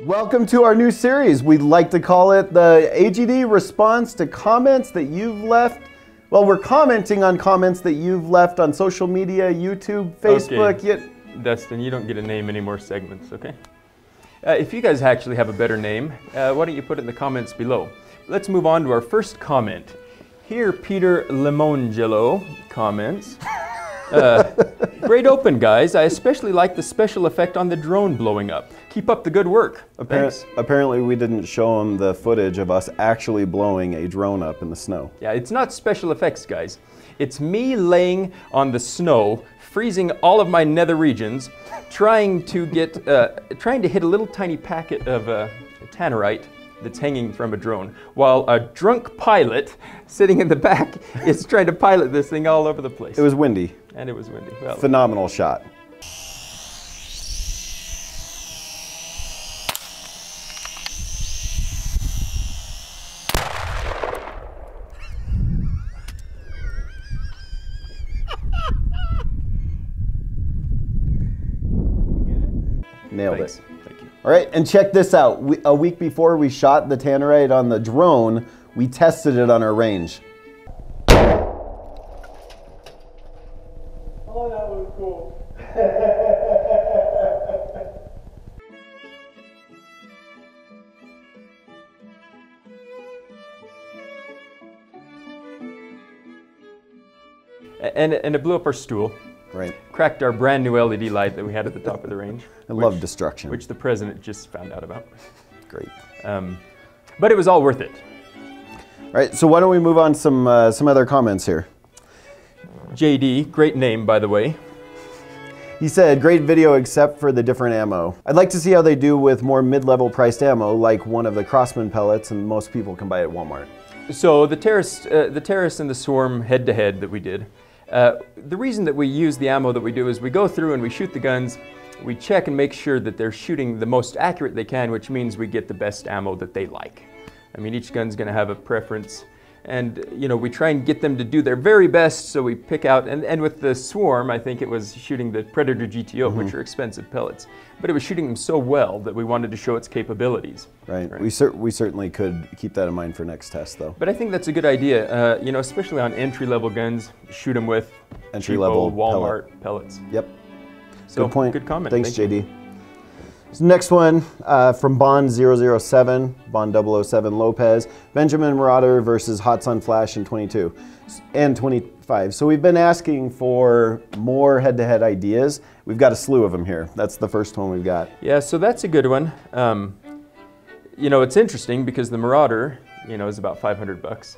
Welcome to our new series. We'd like to call it the AGD response to comments that you've left. Well, we're commenting on comments that you've left on social media, YouTube, Facebook. Okay. Dustin, you don't get to name any more segments, okay? If you guys actually have a better name, why don't you put it in the comments below? Let's move on to our first comment. Here, Peter Lemone comments. Great open, guys. I especially like the special effect on the drone blowing up. Keep up the good work. Apparently we didn't show them the footage of us actually blowing a drone up in the snow. Yeah, it's not special effects, guys. It's me laying on the snow, freezing all of my nether regions, trying to hit a little tiny packet of tannerite that's hanging from a drone, while a drunk pilot sitting in the back is trying to pilot this thing all over the place. It was windy. And it was windy. Well, phenomenal shot. Nailed it. Thank you. All right, and check this out. A week before we shot the tannerite on the drone, we tested it on our range. Oh, that was cool. And it blew up our stool. Right. Cracked our brand new LED light that we had at the top of the range. I love destruction. Which the president just found out about. Great. But it was all worth it. All right, so why don't we move on to some other comments here. JD, great name, by the way. He said, great video except for the different ammo. I'd like to see how they do with more mid-level priced ammo, like one of the Crossman pellets, and most people can buy it at Walmart. So the terrorist and the swarm head-to-head that we did, the reason that we use the ammo that we do is we go through and we shoot the guns, we check and make sure that they're shooting the most accurate they can, which means we get the best ammo that they like. I mean, each gun's going to have a preference, and you know, we try and get them to do their very best, so we pick out, and with the swarm, I think it was shooting the Predator GTO, which are expensive pellets, but it was shooting them so well that we wanted to show its capabilities. Right. We certainly could keep that in mind for next test, though. But I think that's a good idea, you know, especially on entry-level guns, shoot them with entry-level Walmart pellets. Yep. So, good point. Good comment. Thanks, JD. So next one from Bond007, Bond007 Lopez, Benjamin Marauder versus Hutson Flash in 22 and 25. So we've been asking for more head-to-head ideas. We've got a slew of them here. That's the first one we've got. Yeah, so that's a good one. You know, it's interesting because the Marauder, you know, is about 500 bucks,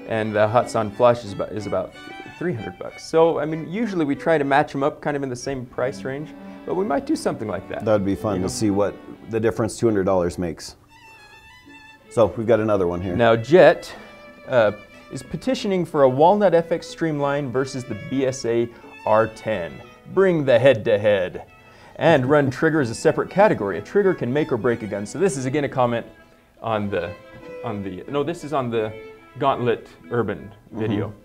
and the Hutson Flash is about 300 bucks. So I mean, usually we try to match them up kind of in the same price range. But we might do something like that. That would be fun to see what the difference $200 makes. So we've got another one here. Now Jett is petitioning for a Walnut FX Streamline versus the BSA R10. Bring the head-to-head. And run trigger as a separate category. A trigger can make or break a gun. So this is again a comment on the this is on the Gauntlet Urban video.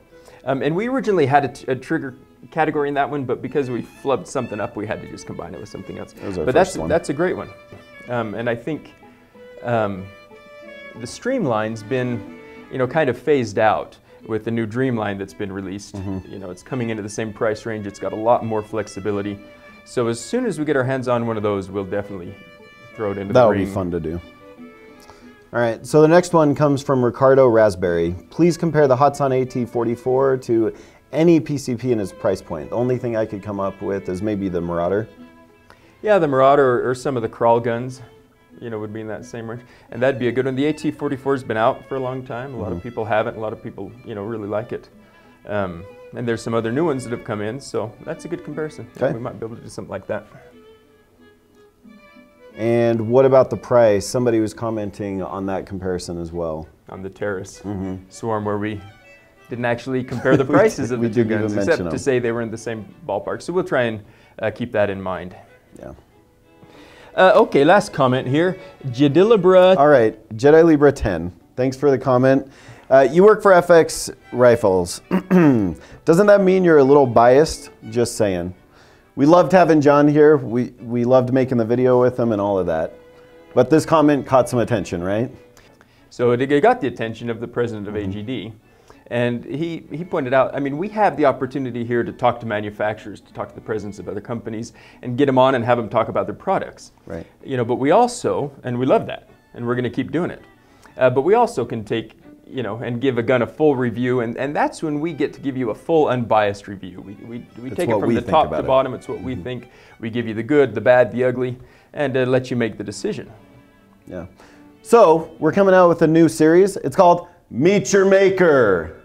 And we originally had a trigger category in that one, but because we flubbed something up, we had to just combine it with something else. But that's a great one. And I think the Streamline's been, you know, kind of phased out with the new Dreamline that's been released. You know, it's coming into the same price range. It's got a lot more flexibility. So as soon as we get our hands on one of those, we'll definitely throw it into the ring. That'll be fun to do. All right, so the next one comes from Ricardo Raspberry. Please compare the Hutson AT-44 to any PCP in its price point. The only thing I could come up with is maybe the Marauder. Yeah, the Marauder or some of the crawl guns, you know, would be in that same range. And that'd be a good one. The AT-44's been out for a long time. A lot of people haven't. A lot of people, you know, really like it. And there's some other new ones that have come in, so that's a good comparison. Okay. Yeah, we might be able to do something like that. And what about the price? Somebody was commenting on that comparison as well. On the terrorist swarm, where we didn't actually compare the prices of the two guns, except to say they were in the same ballpark. So we'll try and keep that in mind. Yeah. Okay, last comment here. Jedilibra. All right, Jedi Libra 10. Thanks for the comment. You work for FX Rifles. Doesn't that mean you're a little biased? Just saying. We loved having John here. We loved making the video with him and all of that. But this comment caught some attention, right? So it got the attention of the president of AGD. And he pointed out, I mean, we have the opportunity here to talk to manufacturers, to talk to the presidents of other companies, and get them on and have them talk about their products. Right. You know, but we also, and we love that, and we're going to keep doing it. But we also can take, you know, and give a gun a full review, and that's when we get to give you a full, unbiased review. We take it from the top to bottom. It's what we think. We give you the good, the bad, the ugly, and let you make the decision. Yeah. So we're coming out with a new series. It's called Meet Your Maker.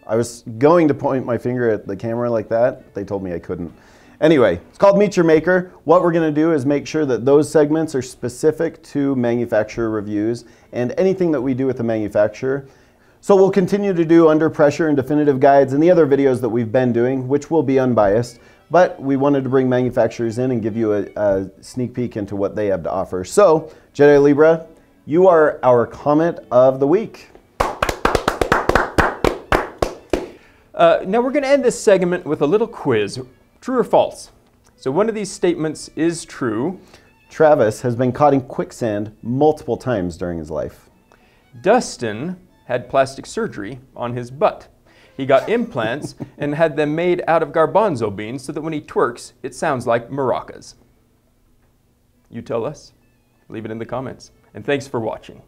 I was going to point my finger at the camera like that. They told me I couldn't. Anyway, it's called Meet Your Maker. What we're going to do is make sure that those segments are specific to manufacturer reviews and anything that we do with the manufacturer. So we'll continue to do under pressure and definitive guides and the other videos that we've been doing, which will be unbiased. But we wanted to bring manufacturers in and give you a sneak peek into what they have to offer. So, Jedi Libra, you are our comment of the week. Now we're going to end this segment with a little quiz. True or false? So one of these statements is true. Travis has been caught in quicksand multiple times during his life. Dustin had plastic surgery on his butt. He got implants and had them made out of garbanzo beans so that when he twerks, it sounds like maracas. You tell us. Leave it in the comments. And thanks for watching.